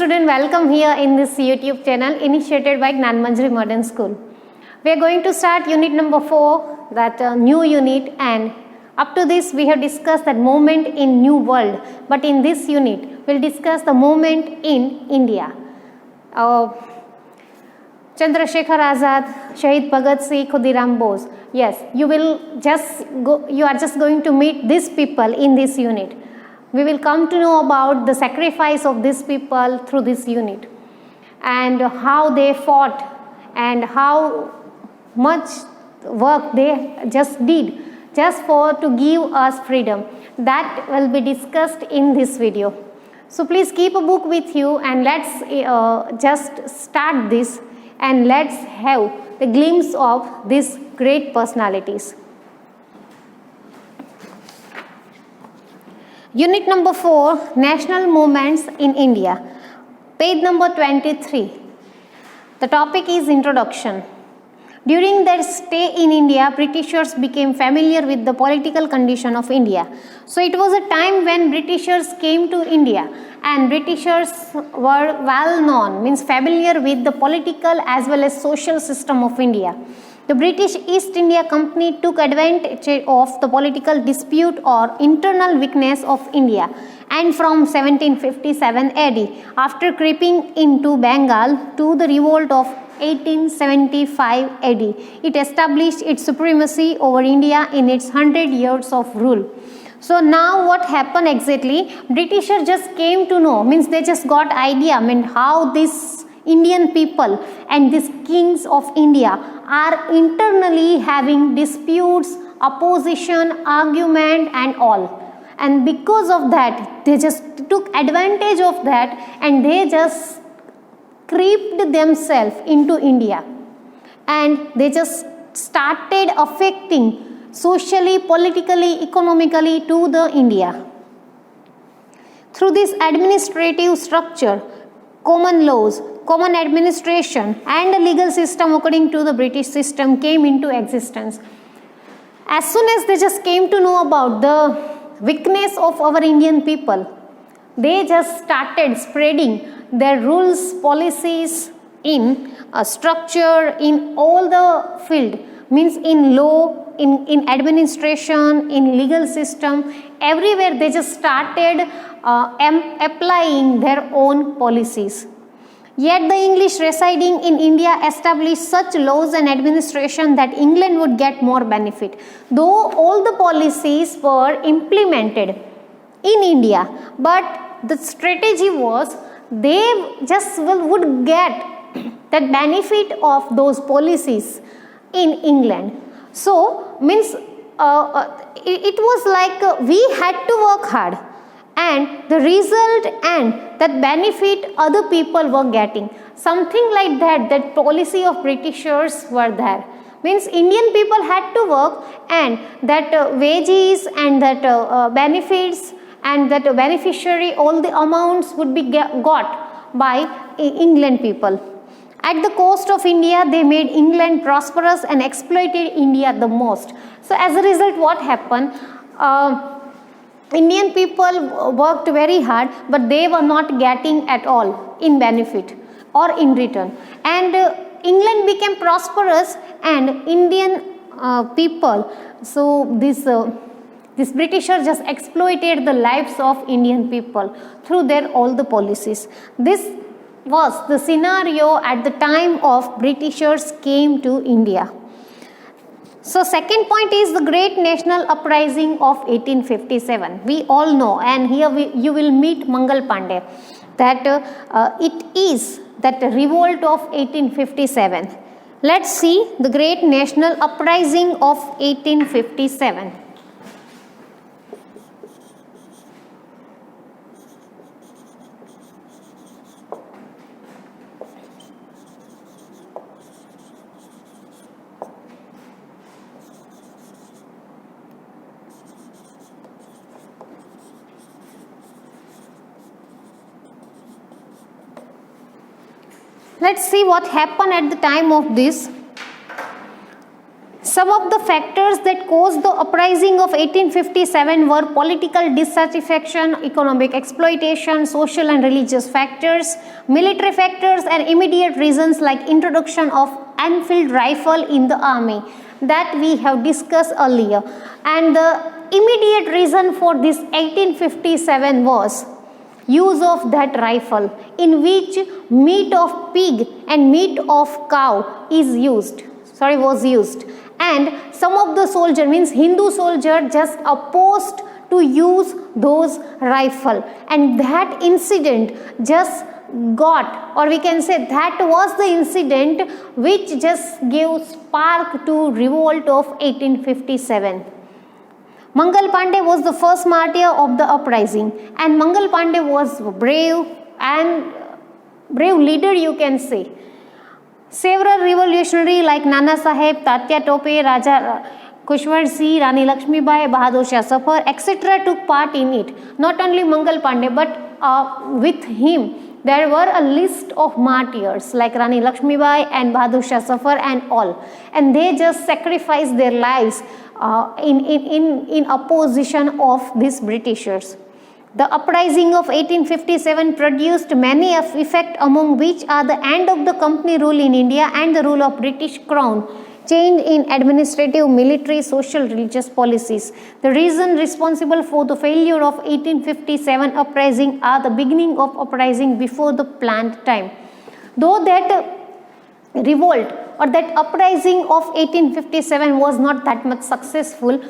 student, welcome here in this YouTube channel initiated by Gnanmanjari Modern School. We are going to start unit number 4, that new unit, and up to this we have discussed that movement in new world, but in this unit we will discuss the movement in India. Chandrasekhar Azad, Shahid Bhagat Singh, Khudiram Bose. Yes, you are just going to meet these people in this unit. We will come to know about the sacrifice of these people through this unit and how they fought and how much work they just did just to give us freedom. That will be discussed in this video. So please keep a book with you and let's just start this and let's have the glimpse of these great personalities. Unit number 4, National Movements in India, page number 23. The topic is Introduction. During their stay in India, Britishers became familiar with the political condition of India. So it was a time when Britishers came to India and Britishers were well known, means familiar with the political as well as social system of India. The British East India Company took advantage of the political dispute or internal weakness of India, and from 1757 AD, after creeping into Bengal to the revolt of 1875 AD, it established its supremacy over India in its 100 years of rule. So now what happened exactly? Britishers just came to know, means they just got idea, how this Indian people and these kings of India are internally having disputes, opposition, argument and all. And because of that, they just took advantage of that and they just creeped themselves into India. And they just started affecting socially, politically, economically to the India. Through this administrative structure, common laws, common administration and a legal system according to the British system came into existence. As soon as they just came to know about the weakness of our Indian people, they just started spreading their rules, policies in a structure, in all the field, means in law, in administration, in legal system, everywhere they just started applying their own policies. Yet the English residing in India established such laws and administration that England would get more benefit. Though all the policies were implemented in India, but the strategy was they just would get that benefit of those policies in England. So means it was like we had to work hard, and the result and that benefit other people were getting. Something like that policy of Britishers were there. Means Indian people had to work and that wages and that benefits and that beneficiary, all the amounts would be got by England people. At the coast of India, they made England prosperous and exploited India the most. So as a result, what happened? Indian people worked very hard, but they were not getting at all in benefit or in return. And England became prosperous and Indian people, so this Britishers just exploited the lives of Indian people through their all the policies. This was the scenario at the time of Britishers came to India. So second point is the Great National Uprising of 1857. We all know, and here you will meet Mangal Pandey, that it is that revolt of 1857. Let's see the Great National Uprising of 1857. Let's see what happened at the time of this. Some of the factors that caused the uprising of 1857 were political dissatisfaction, economic exploitation, social and religious factors, military factors, and immediate reasons like introduction of Enfield rifle in the army that we have discussed earlier. And the immediate reason for this 1857 was use of that rifle, in which meat of pig and meat of cow was used. And some of the soldier, means Hindu soldier, just opposed to use those rifle, and that incident just got, or we can say that was the incident which just gave spark to revolt of 1857. Mangal Pandey was the first martyr of the uprising, and Mangal Pandey was brave leader, you can say. Several revolutionaries like Nana Saheb, Tatya Tope, Raja Kushwar Singh, Rani Lakshmibai, Bahadur Shah Zafar, etc. took part in it. Not only Mangal Pandey, but with him there were a list of martyrs like Rani Lakshmibai and Bahadur Shah Zafar and all, and they just sacrificed their lives in opposition of these Britishers. The uprising of 1857 produced many effects, among which are the end of the company rule in India and the rule of British Crown, change in administrative, military, social, religious policies. The reason responsible for the failure of 1857 uprising are the beginning of uprising before the planned time. Though that revolt or that uprising of 1857 was not that much successful,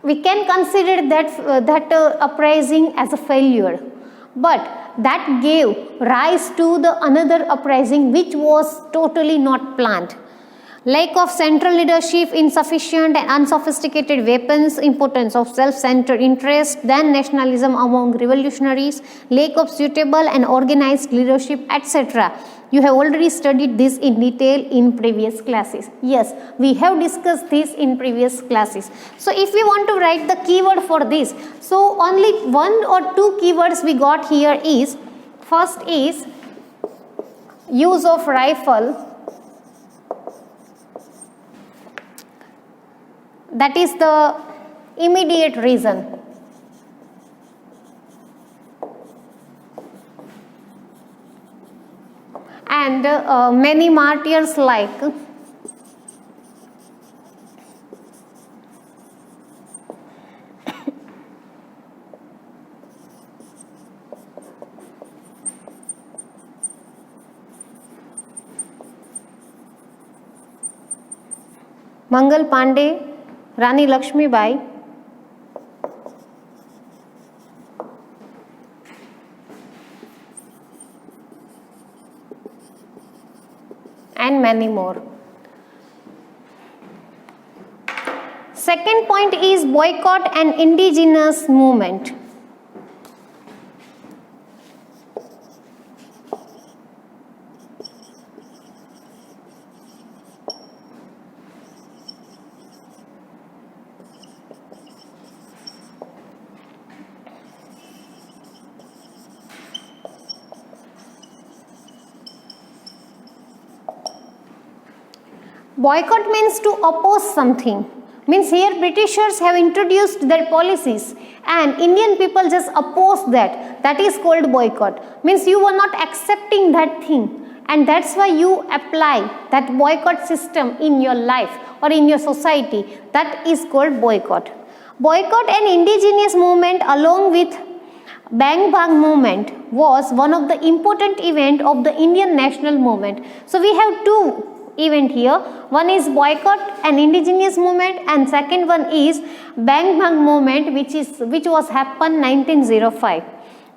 we can consider that uprising as a failure, but that gave rise to the another uprising which was totally not planned. Lack of central leadership, insufficient and unsophisticated weapons, importance of self-centered interest, then nationalism among revolutionaries, lack of suitable and organized leadership, etc. You have already studied this in detail in previous classes. Yes, we have discussed this in previous classes. So if we want to write the keyword for this, so only one or two keywords we got here is, first is use of rifle, that is the immediate reason. And many martyrs like Mangal Pandey, Rani Lakshmibai, and many more. Second point is boycott and indigenous movement. Boycott means to oppose something. Means here Britishers have introduced their policies and Indian people just oppose that. That is called boycott. Means you were not accepting that thing, and that's why you apply that boycott system in your life or in your society. That is called boycott. Boycott and indigenous movement along with Bang Bang movement was one of the important event of the Indian national movement. So we have two event here. One is boycott and indigenous movement, and second one is Bang Bang movement, which was happened 1905.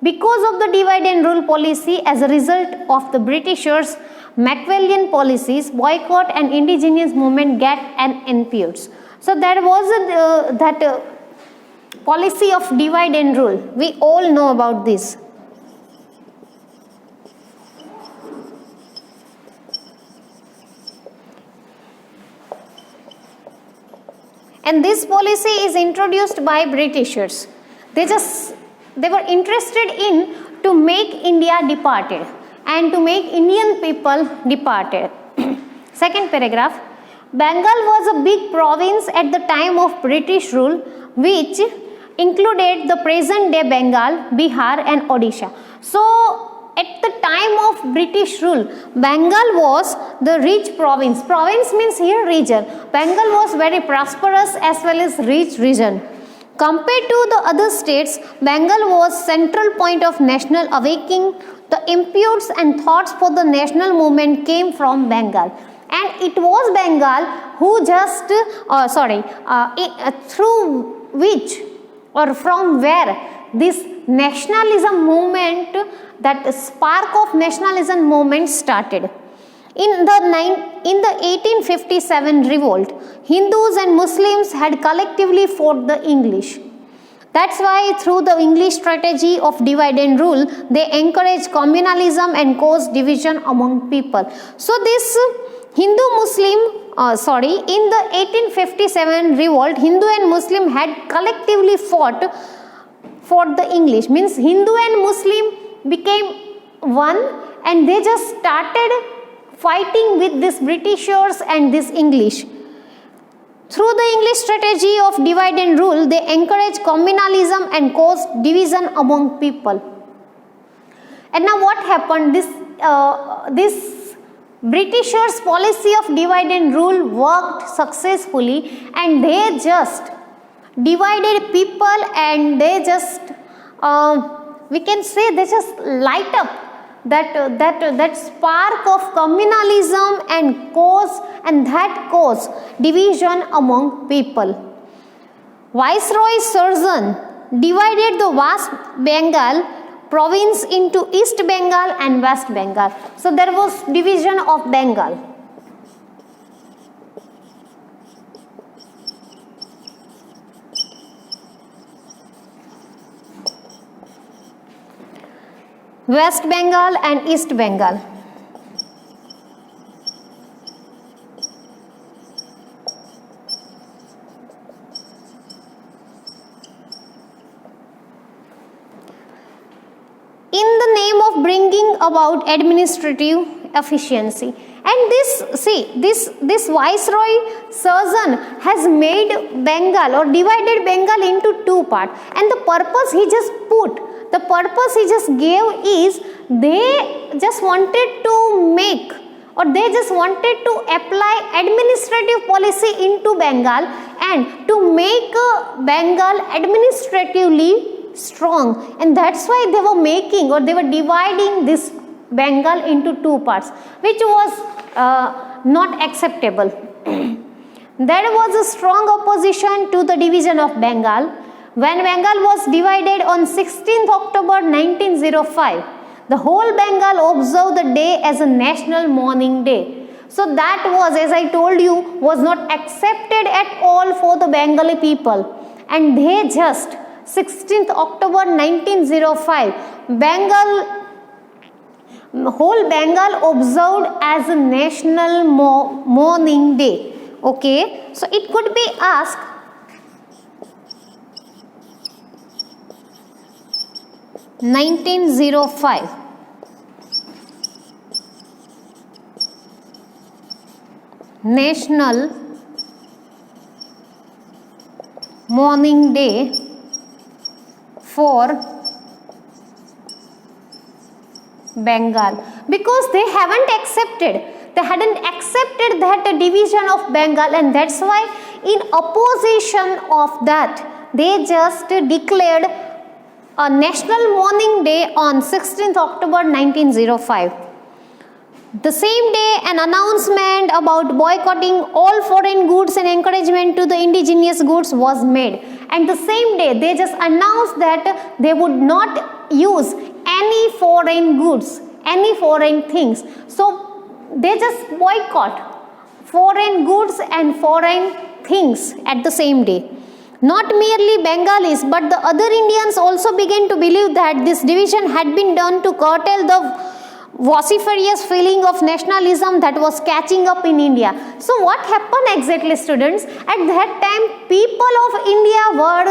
Because of the divide and rule policy as a result of the Britishers' Machiavellian policies, boycott and indigenous movement get an imputes. So there was that policy of divide and rule. We all know about this. And this policy is introduced by Britishers. They were interested in to make India departed and to make Indian people departed. Second paragraph. Bengal was a big province at the time of British rule, which included the present day Bengal, Bihar and Odisha. So at the time of British rule, Bengal was the rich province. Province means here region. Bengal was very prosperous as well as rich region. Compared to the other states, Bengal was central point of national awakening. The inputs and thoughts for the national movement came from Bengal. And it was Bengal who just, through which or from where this nationalism movement, that spark of nationalism movement started. In the 1857 revolt, Hindus and Muslims had collectively fought the English. That's why through the English strategy of divide and rule, they encouraged communalism and caused division among people. So this in the 1857 revolt, Hindu and Muslim had collectively fought for the English. Means Hindu and Muslim became one and they just started fighting with these Britishers and this English. Through the English strategy of divide and rule, they encouraged communalism and caused division among people. And now what happened? This Britishers' policy of divide and rule worked successfully, and they just divided people, and they just we can say they just light up that spark of communalism and that cause division among people. Viceroy Curzon divided the vast Bengal province into East Bengal and West Bengal. So there was division of Bengal. West Bengal and East Bengal. In the name of bringing about administrative efficiency. And this Viceroy Curzon has made Bengal or divided Bengal into two parts, and the purpose he just gave is they just wanted to make, or they just wanted to apply administrative policy into Bengal and to make Bengal administratively strong, and that's why they were making, or they were dividing this Bengal into two parts, which was not acceptable. There was a strong opposition to the division of Bengal. When Bengal was divided on 16th October 1905, the whole Bengal observed the day as a national mourning day. So that was, as I told you, was not accepted at all for the Bengali people, and they just 16th October 1905, whole Bengal observed as a national mourning day. Okay, so it could be asked, (1905) National Mourning Day for Bengal, because they hadn't accepted that division of Bengal, and that's why in opposition of that they just declared a national mourning day on 16th October 1905. The same day, an announcement about boycotting all foreign goods and encouragement to the indigenous goods was made. And the same day, they just announced that they would not use any foreign goods, any foreign things. So they just boycott foreign goods and foreign things at the same day. Not merely Bengalis, but the other Indians also began to believe that this division had been done to curtail the vociferous feeling of nationalism that was catching up in India. So what happened exactly, students? At that time, people of India were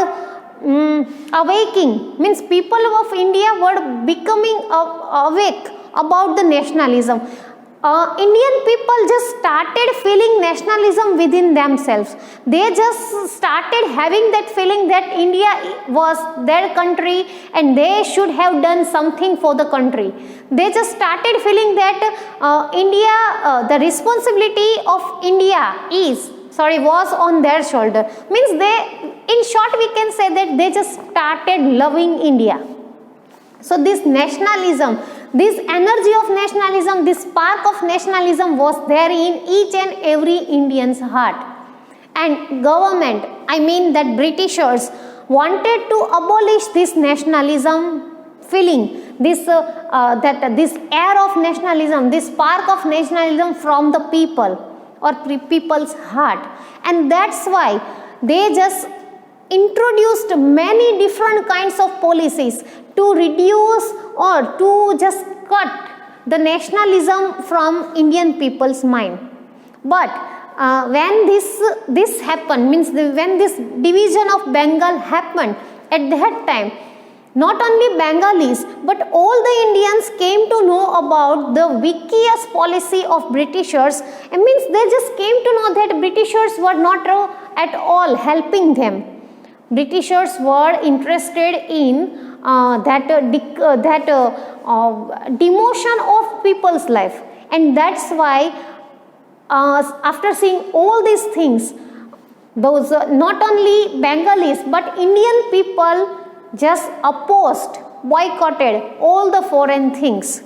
awaking, means people of India were becoming awake about the nationalism. Indian people just started feeling nationalism within themselves. They just started having that feeling that India was their country and they should have done something for the country. They just started feeling that the responsibility of India was on their shoulder. Means in short, we can say that they just started loving India. So this nationalism, this energy of nationalism, this spark of nationalism was there in each and every Indian's heart. And government, I mean that Britishers, wanted to abolish this nationalism feeling, this air of nationalism, this spark of nationalism from the people or people's heart. And that's why they just introduced many different kinds of policies to reduce or to just cut the nationalism from Indian people's mind. But when this happened, means when this division of Bengal happened, at that time, not only Bengalis but all the Indians came to know about the vicious policy of Britishers. It means they just came to know that Britishers were not at all helping them. Britishers were interested in demotion of people's life, and that's why after seeing all these things, those not only Bengalis but Indian people just opposed, boycotted all the foreign things.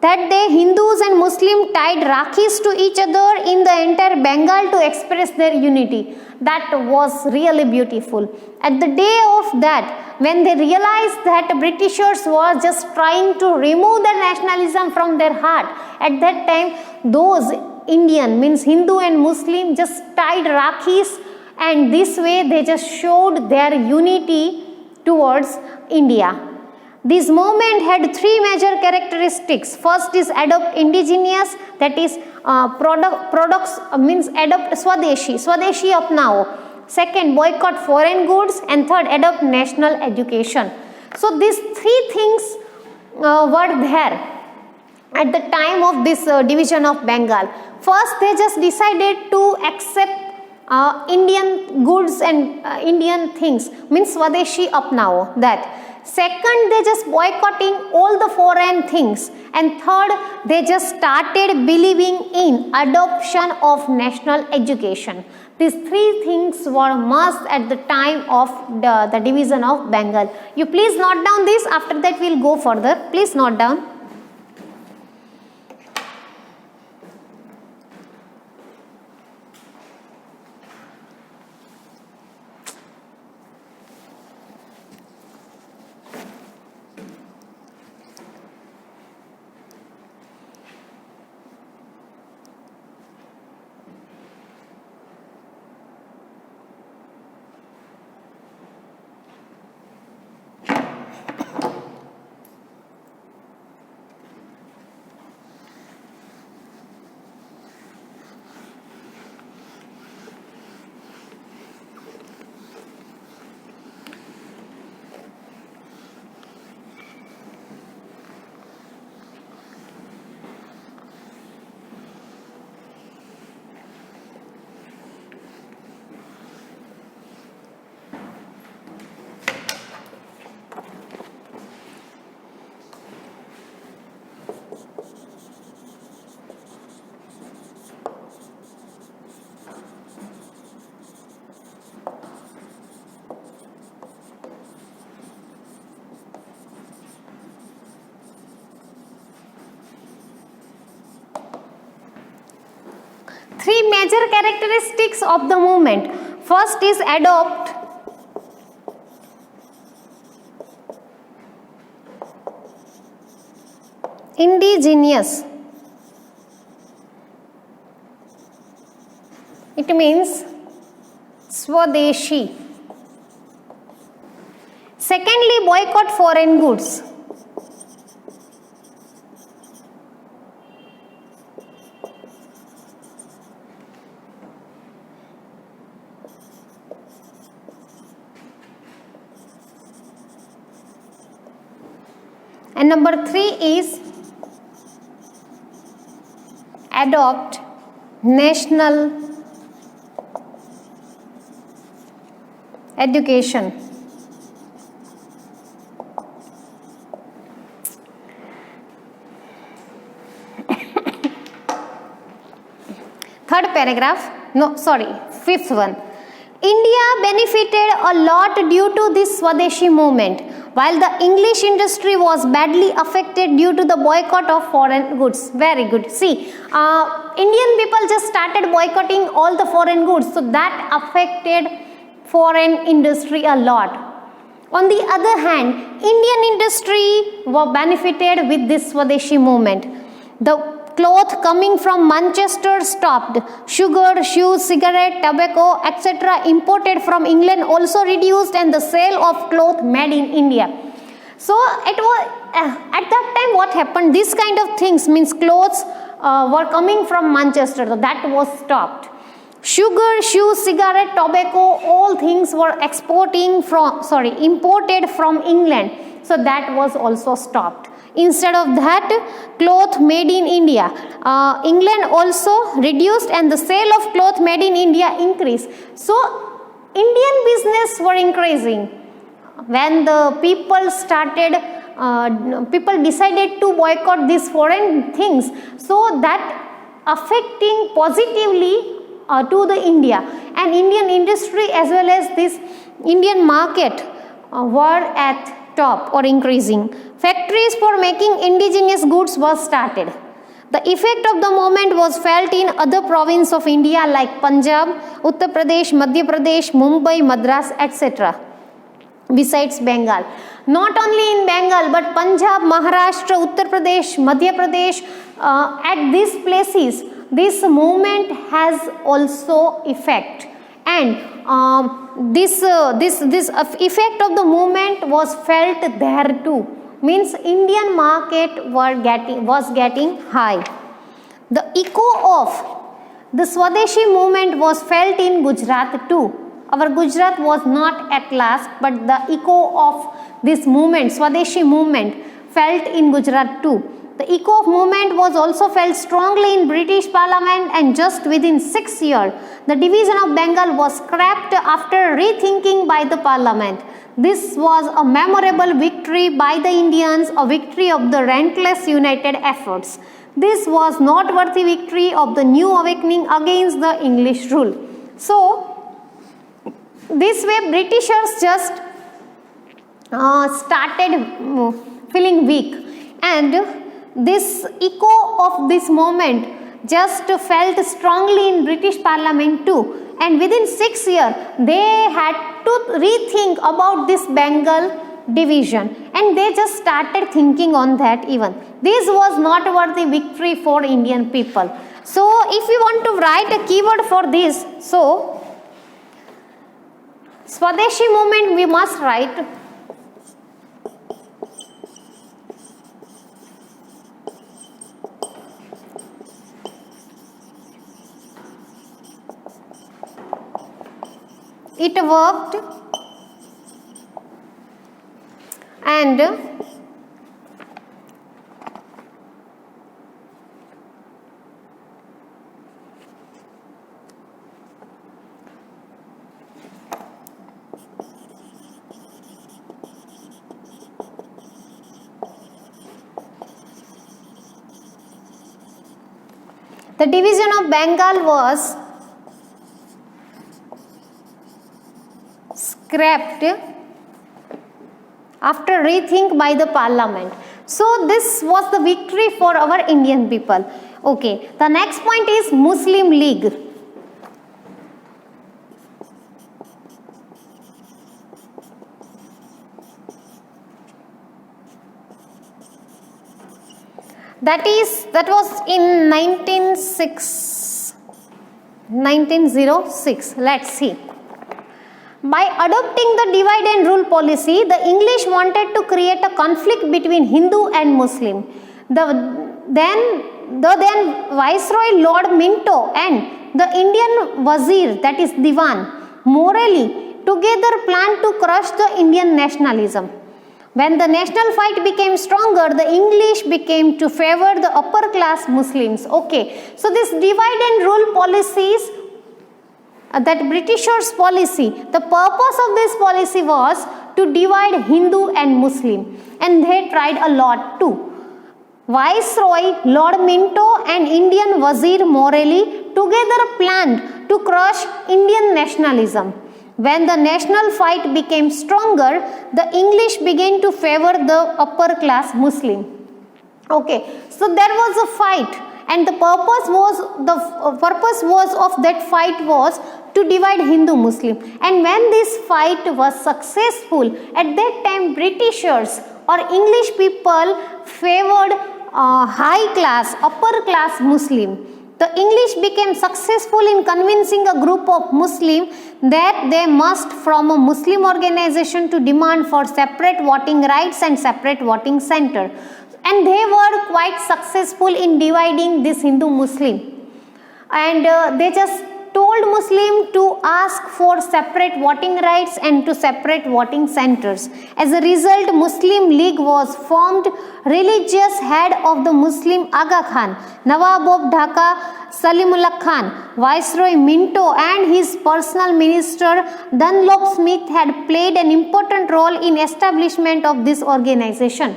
That day, Hindus and Muslims tied Rakhis to each other in the entire Bengal to express their unity. That was really beautiful. At the day of that, when they realized that Britishers were just trying to remove their nationalism from their heart, at that time, those Indian, means Hindu and Muslim, just tied Rakhis, and this way they just showed their unity towards India. This movement had three major characteristics. First is adopt indigenous, that is products, means adopt Swadeshi apnao. Second, boycott foreign goods, and third, adopt national education. So these three things were there at the time of this division of Bengal. First, they just decided to accept Indian goods and Indian things, means Swadeshi apnao, that. Second, they just boycotting all the foreign things, and third, they just started believing in adoption of national education. These three things were must at the time of the division of Bengal. You please note down this. After that, we'll go further. Please note down. Three major characteristics of the movement. First is adopt indigenous. It means Swadeshi. Secondly, boycott foreign goods. And number three is adopt national education. Third paragraph, no, sorry, fifth one. India benefited a lot due to this Swadeshi movement, while the English industry was badly affected due to the boycott of foreign goods. Very good. See, Indian people just started boycotting all the foreign goods, so that affected foreign industry a lot. On the other hand, Indian industry were benefited with this Swadeshi movement. The cloth coming from Manchester stopped. Sugar, shoes, cigarette, tobacco, etc. imported from England also reduced, and the sale of cloth made in India. So it was at that time what happened, this kind of things means clothes were coming from Manchester, so that was stopped. Sugar, shoes, cigarette, tobacco, all things were imported from England, so that was also stopped. Instead of that, cloth made in India, England also reduced, and the sale of cloth made in India increased. So Indian business were increasing. When the people decided to boycott these foreign things, so that affecting positively to the India, and Indian industry as well as this Indian market were at top or increasing. Factories for making indigenous goods were started. The effect of the movement was felt in other provinces of India like Punjab, Uttar Pradesh, Madhya Pradesh, Mumbai, Madras, etc. Besides Bengal. Not only in Bengal but Punjab, Maharashtra, Uttar Pradesh, Madhya Pradesh, at these places this movement has also effect, and this effect of the movement was felt there too. Means Indian market was getting high. The echo of the Swadeshi movement was felt in Gujarat too. Our Gujarat was not at last, but the echo of this movement, Swadeshi movement, felt in Gujarat too. The echo of movement was also felt strongly in British Parliament, and just within 6 years, the division of Bengal was scrapped after rethinking by the Parliament. This was a memorable victory by the Indians, a victory of the relentless united efforts. This was noteworthy victory of the new awakening against the English rule. So, this way Britishers just started feeling weak, and this echo of this moment just felt strongly in British Parliament too, and within 6 years they had to rethink about this Bengal division, and they just started thinking on that even. This was noteworthy victory for Indian people. So if we want to write a keyword for this, so Swadeshi movement we must write it worked and the division of Bengal was scrapped after rethink by the Parliament. So this was the victory for our Indian people. Okay, the next point is Muslim League. That was in 1906. Let's see. By adopting the divide and rule policy, the English wanted to create a conflict between Hindu and Muslim. The then Viceroy Lord Minto and the Indian Wazir, that is Diwan, morally together planned to crush the Indian nationalism. When the national fight became stronger, the English became to favor the upper class Muslims. Okay, so this divide and rule policies, that Britishers' policy, the purpose of this policy was to divide Hindu and Muslim, and they tried a lot too. Viceroy Lord Minto and Indian Wazir Morelli together planned to crush Indian nationalism. When the national fight became stronger, the English began to favor the upper class Muslim. Okay, so there was a fight, and the purpose was of that fight was to divide Hindu Muslim. And when this fight was successful, at that time Britishers or English people favored high class, upper class Muslim. The English became successful in convincing a group of Muslims that they must form a Muslim organization to demand for separate voting rights and separate voting center. And they were quite successful in dividing this Hindu Muslim. And they just told Muslim to ask for separate voting rights and to separate voting centers. As a result, Muslim League was formed. Religious head of the Muslim Aga Khan, Nawab of Dhaka Salimullah Khan, Viceroy Minto and his personal minister Dunlop Smith had played an important role in establishment of this organization.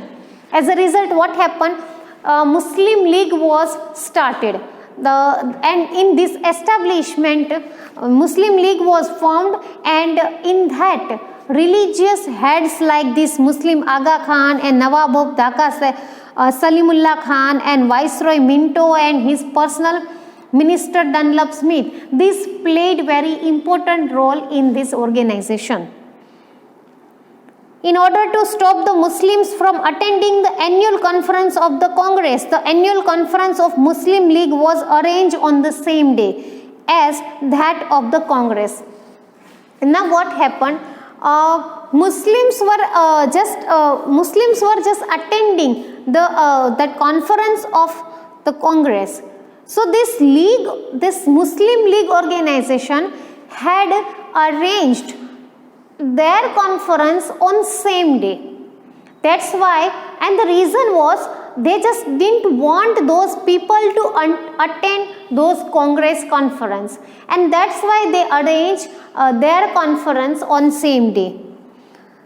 As a result, what happened? Muslim League was started. And in this establishment, Muslim League was formed, and in that religious heads like this Muslim Aga Khan and Nawab of Dhaka Salimullah Khan and Viceroy Minto and his personal minister Dunlop Smith, this played very important role in this organization. In order to stop the Muslims from attending the annual conference of the Congress, the annual conference of Muslim League was arranged on the same day as that of the Congress. Now what happened? Muslims were just attending that conference of the Congress. So this Muslim League organization had arranged their conference on same day. That's why, and the reason was they just didn't want those people to attend those Congress conference, and that's why they arranged their conference on same day.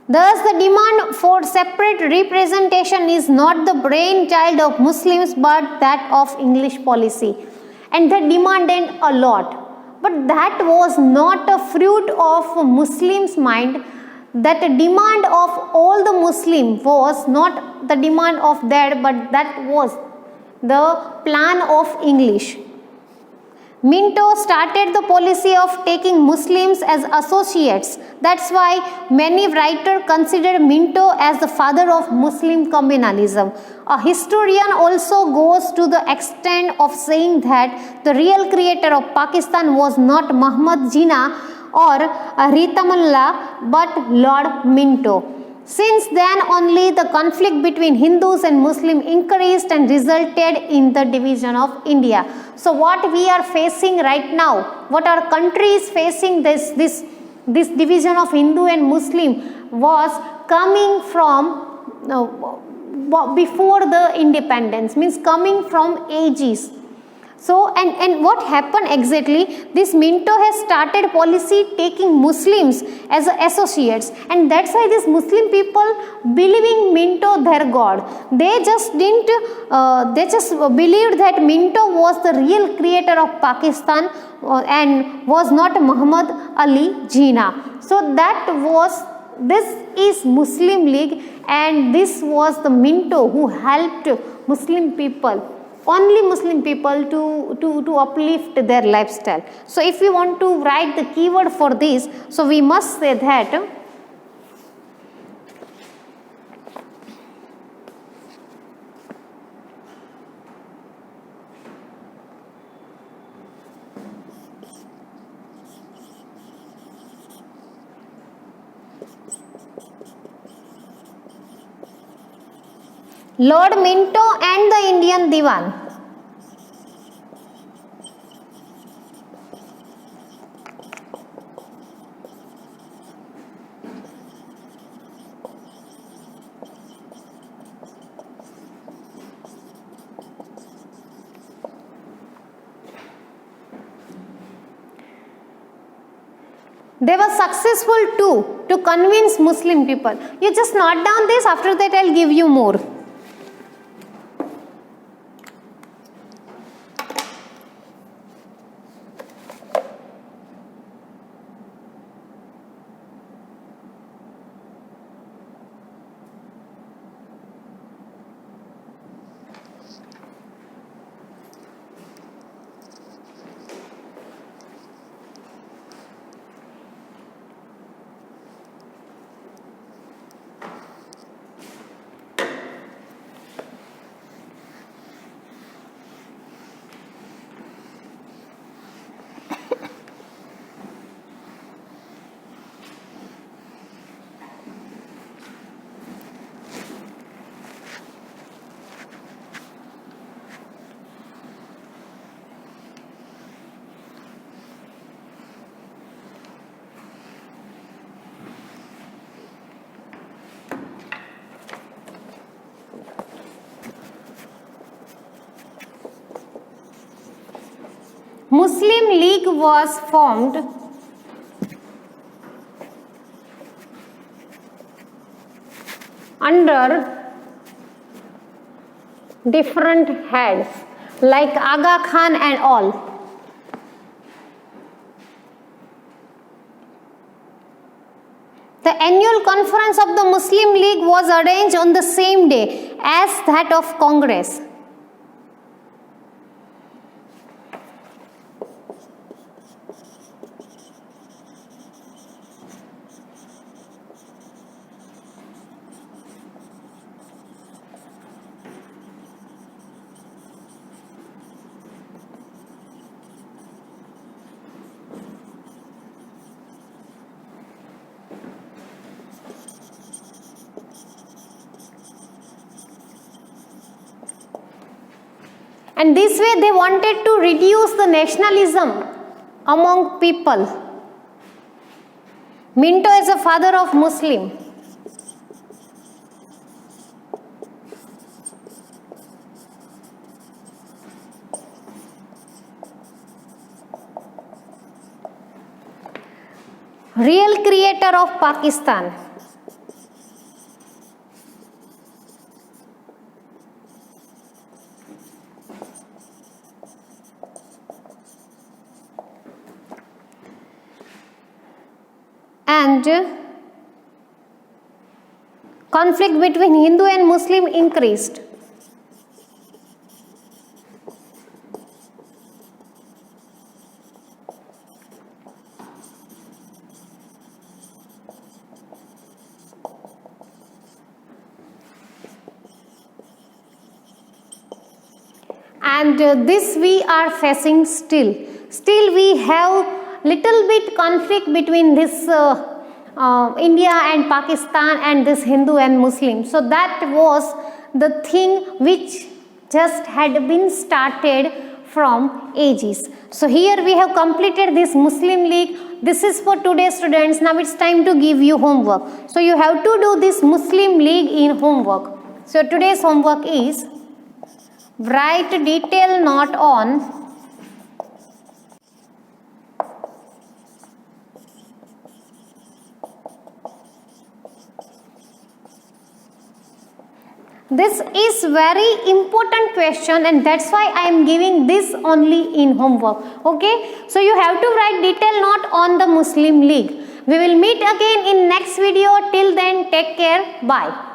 Thus, the demand for separate representation is not the brainchild of Muslims but that of English policy, and they demanded a lot. But that was not a fruit of Muslims' mind. That demand of all the Muslims was not the demand of that, but that was the plan of English. Minto started the policy of taking Muslims as associates. That's why many writers consider Minto as the father of Muslim communalism. A historian also goes to the extent of saying that the real creator of Pakistan was not Muhammad Jinnah or Ritamullah but Lord Minto. Since then only the conflict between Hindus and Muslims increased and resulted in the division of India. So what we are facing right now, what our country is facing, this division of Hindu and Muslim was coming from before the independence, means coming from ages. So and what happened exactly? This Minto has started policy taking Muslims as associates, and that's why these Muslim people believing Minto their god. They just didn't. They just believed that Minto was the real creator of Pakistan and was not Muhammad Ali Jinnah. So this is Muslim League, and this was the Minto who helped Muslim people. Only Muslim people to uplift their lifestyle. So if we want to write the keyword for this, so we must say that Lord Minto and the Indian Diwan. They were successful too to convince Muslim people. You just note down this, after that I'll give you more. Muslim League was formed under different heads like Aga Khan and all. The annual conference of the Muslim League was arranged on the same day as that of Congress. And this way they wanted to reduce the nationalism among people. Minto is a father of Muslim. Real creator of Pakistan. And conflict between Hindu and Muslim increased. And this we are facing still. Still we have little bit conflict between this India and Pakistan and this Hindu and Muslim. So that was the thing which just had been started from ages. So here we have completed this Muslim League. This is for today's students. Now it's time to give you homework. So you have to do this Muslim League in homework. So today's homework is write detailed note on this is very important question, and that's why I am giving this only in homework. Okay, so you have to write detailed note on the Muslim League. We will meet again in next video. Till then, take care. Bye.